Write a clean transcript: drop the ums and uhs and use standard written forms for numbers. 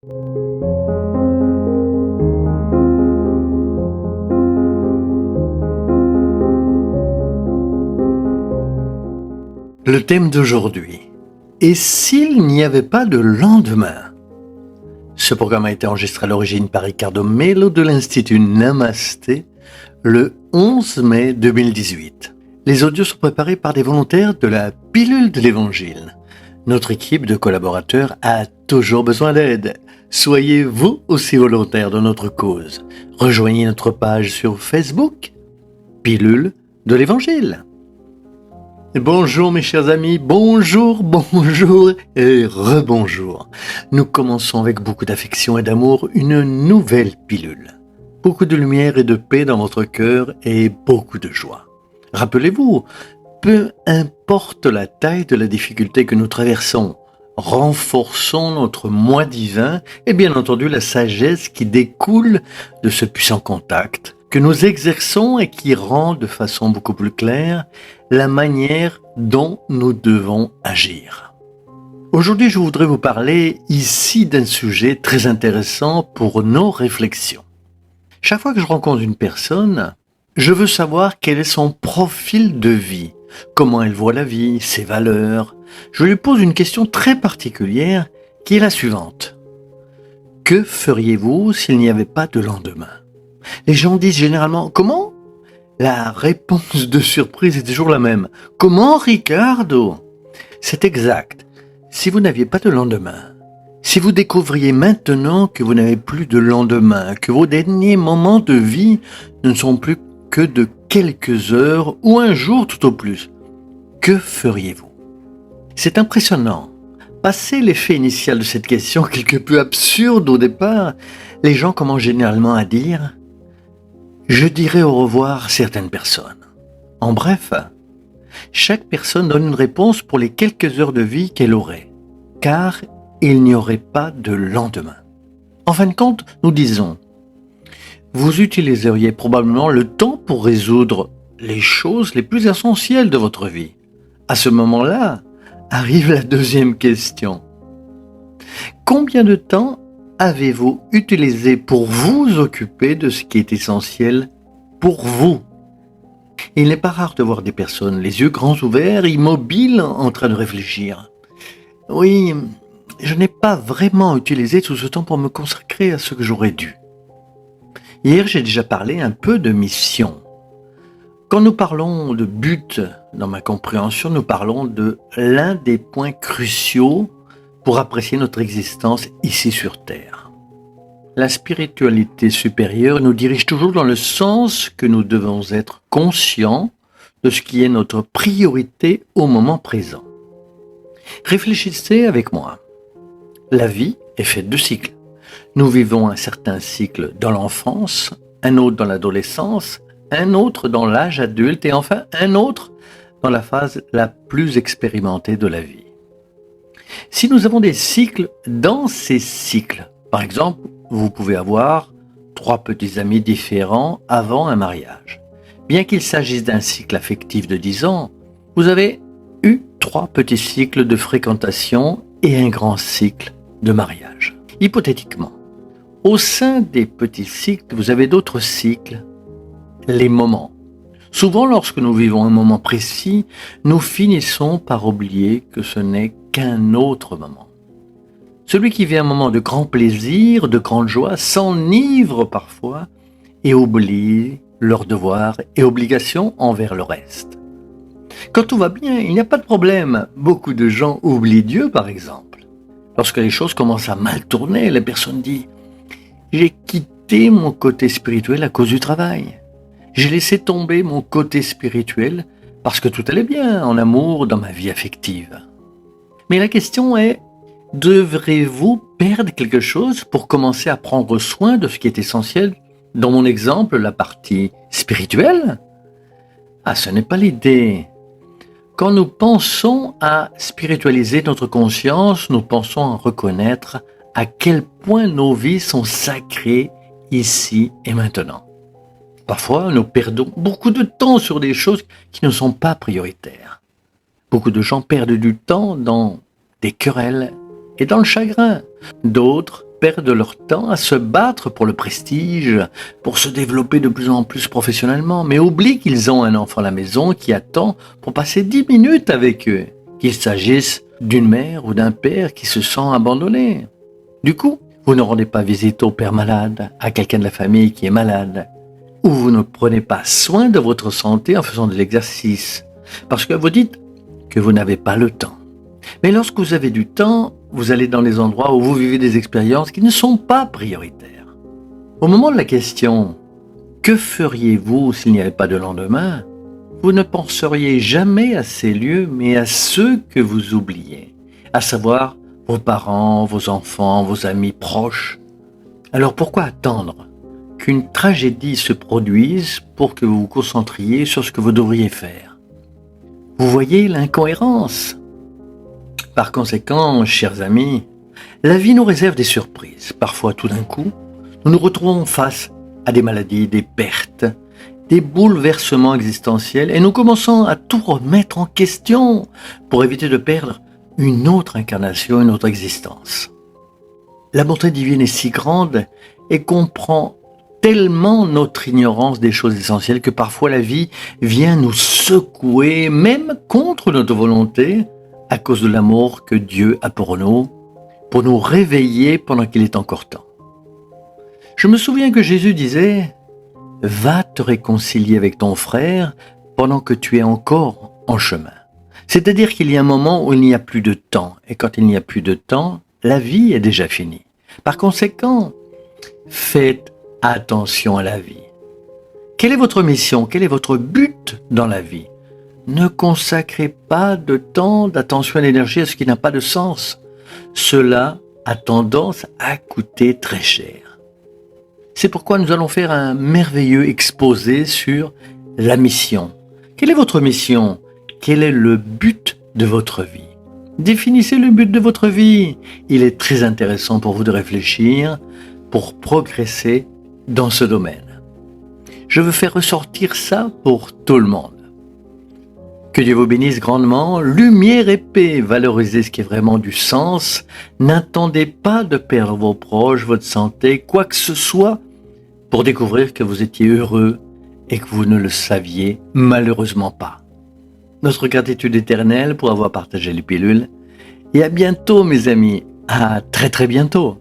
Le thème d'aujourd'hui. Et s'il n'y avait pas de lendemain? Ce programme a été enregistré à l'origine par Ricardo Melo de l'Institut Namasté le 11 mai 2018. Les audios sont préparés par des volontaires de la Pilule de l'Évangile. Notre équipe de collaborateurs a toujours besoin d'aide. Soyez vous aussi volontaires de notre cause. Rejoignez notre page sur Facebook, Pilule de l'Évangile. Bonjour mes chers amis, bonjour et rebonjour. Nous commençons avec beaucoup d'affection et d'amour une nouvelle pilule. Beaucoup de lumière et de paix dans votre cœur et beaucoup de joie. Rappelez-vous, peu importe la taille de la difficulté que nous traversons, renforçons notre moi divin et bien entendu la sagesse qui découle de ce puissant contact que nous exerçons et qui rend de façon beaucoup plus claire la manière dont nous devons agir. Aujourd'hui, je voudrais vous parler ici d'un sujet très intéressant pour nos réflexions. Chaque fois que je rencontre une personne, je veux savoir quel est son profil de vie, comment elle voit la vie, ses valeurs. Je lui pose une question très particulière qui est la suivante. Que feriez-vous s'il n'y avait pas de lendemain ? Les gens disent généralement « Comment ?» La réponse de surprise est toujours la même. « Comment, Ricardo ?» C'est exact. Si vous n'aviez pas de lendemain, si vous découvriez maintenant que vous n'avez plus de lendemain, que vos derniers moments de vie ne sont plus que de quelques heures ou un jour tout au plus, que feriez-vous ? C'est impressionnant. Passé l'effet initial de cette question, quelque peu absurde au départ, les gens commencent généralement à dire « Je dirai au revoir certaines personnes ». En bref, chaque personne donne une réponse pour les quelques heures de vie qu'elle aurait, car il n'y aurait pas de lendemain. En fin de compte, nous disons « Vous utiliseriez probablement le temps pour résoudre les choses les plus essentielles de votre vie ». À ce moment-là, arrive la deuxième question. Combien de temps avez-vous utilisé pour vous occuper de ce qui est essentiel pour vous ? Il n'est pas rare de voir des personnes, les yeux grands ouverts, immobiles, en train de réfléchir. Oui, je n'ai pas vraiment utilisé tout ce temps pour me consacrer à ce que j'aurais dû. Hier, j'ai déjà parlé un peu de mission. Quand nous parlons de but, dans ma compréhension, nous parlons de l'un des points cruciaux pour apprécier notre existence ici sur Terre. La spiritualité supérieure nous dirige toujours dans le sens que nous devons être conscients de ce qui est notre priorité au moment présent. Réfléchissez avec moi. La vie est faite de cycles. Nous vivons un certain cycle dans l'enfance, un autre dans l'adolescence, un autre dans l'âge adulte et enfin un autre dans la phase la plus expérimentée de la vie. Si nous avons des cycles dans ces cycles, par exemple, vous pouvez avoir 3 petits amis différents avant un mariage. Bien qu'il s'agisse d'un cycle affectif de 10 ans, vous avez eu 3 petits cycles de fréquentation et un grand cycle de mariage. Hypothétiquement, au sein des petits cycles, vous avez d'autres cycles, les moments. Souvent, lorsque nous vivons un moment précis, nous finissons par oublier que ce n'est qu'un autre moment. Celui qui vit un moment de grand plaisir, de grande joie, s'enivre parfois et oublie leurs devoirs et obligations envers le reste. Quand tout va bien, il n'y a pas de problème. Beaucoup de gens oublient Dieu, par exemple. Lorsque les choses commencent à mal tourner, la personne dit « J'ai quitté mon côté spirituel à cause du travail. J'ai laissé tomber mon côté spirituel parce que tout allait bien en amour dans ma vie affective. » Mais la question est, devrez-vous perdre quelque chose pour commencer à prendre soin de ce qui est essentiel? Dans mon exemple, la partie spirituelle? Ah, ce n'est pas l'idée. Quand nous pensons à spiritualiser notre conscience, nous pensons à reconnaître à quel point nos vies sont sacrées ici et maintenant. Parfois, nous perdons beaucoup de temps sur des choses qui ne sont pas prioritaires. Beaucoup de gens perdent du temps dans des querelles et dans le chagrin. D'autres perdent leur temps à se battre pour le prestige, pour se développer de plus en plus professionnellement, mais oublient qu'ils ont un enfant à la maison qui attend pour passer 10 minutes avec eux, qu'il s'agisse d'une mère ou d'un père qui se sent abandonné. Du coup, vous ne rendez pas visite au père malade, à quelqu'un de la famille qui est malade, ou vous ne prenez pas soin de votre santé en faisant de l'exercice, parce que vous dites que vous n'avez pas le temps. Mais lorsque vous avez du temps, vous allez dans les endroits où vous vivez des expériences qui ne sont pas prioritaires. Au moment de la question « Que feriez-vous s'il n'y avait pas de lendemain ?», vous ne penseriez jamais à ces lieux, mais à ceux que vous oubliez, à savoir vos parents, vos enfants, vos amis proches. Alors pourquoi attendre qu'une tragédie se produise pour que vous vous concentriez sur ce que vous devriez faire ? Vous voyez l'incohérence ? Par conséquent, chers amis, la vie nous réserve des surprises. Parfois, tout d'un coup, nous nous retrouvons face à des maladies, des pertes, des bouleversements existentiels et nous commençons à tout remettre en question pour éviter de perdre une autre incarnation, une autre existence. La bonté divine est si grande et comprend tellement notre ignorance des choses essentielles que parfois la vie vient nous secouer, même contre notre volonté, à cause de l'amour que Dieu a pour nous réveiller pendant qu'il est encore temps. Je me souviens que Jésus disait « Va te réconcilier avec ton frère pendant que tu es encore en chemin ». C'est-à-dire qu'il y a un moment où il n'y a plus de temps. Et quand il n'y a plus de temps, la vie est déjà finie. Par conséquent, faites attention à la vie. Quelle est votre mission ? Quel est votre but dans la vie ? Ne consacrez pas de temps, d'attention et d'énergie à ce qui n'a pas de sens. Cela a tendance à coûter très cher. C'est pourquoi nous allons faire un merveilleux exposé sur la mission. Quelle est votre mission ? Quel est le but de votre vie ? Définissez le but de votre vie. Il est très intéressant pour vous de réfléchir, pour progresser dans ce domaine. Je veux faire ressortir ça pour tout le monde. Que Dieu vous bénisse grandement. Lumière et paix, valorisez ce qui est vraiment du sens. N'attendez pas de perdre vos proches, votre santé, quoi que ce soit, pour découvrir que vous étiez heureux et que vous ne le saviez malheureusement pas. Notre gratitude éternelle pour avoir partagé les pilules. Et à bientôt mes amis, à très très bientôt.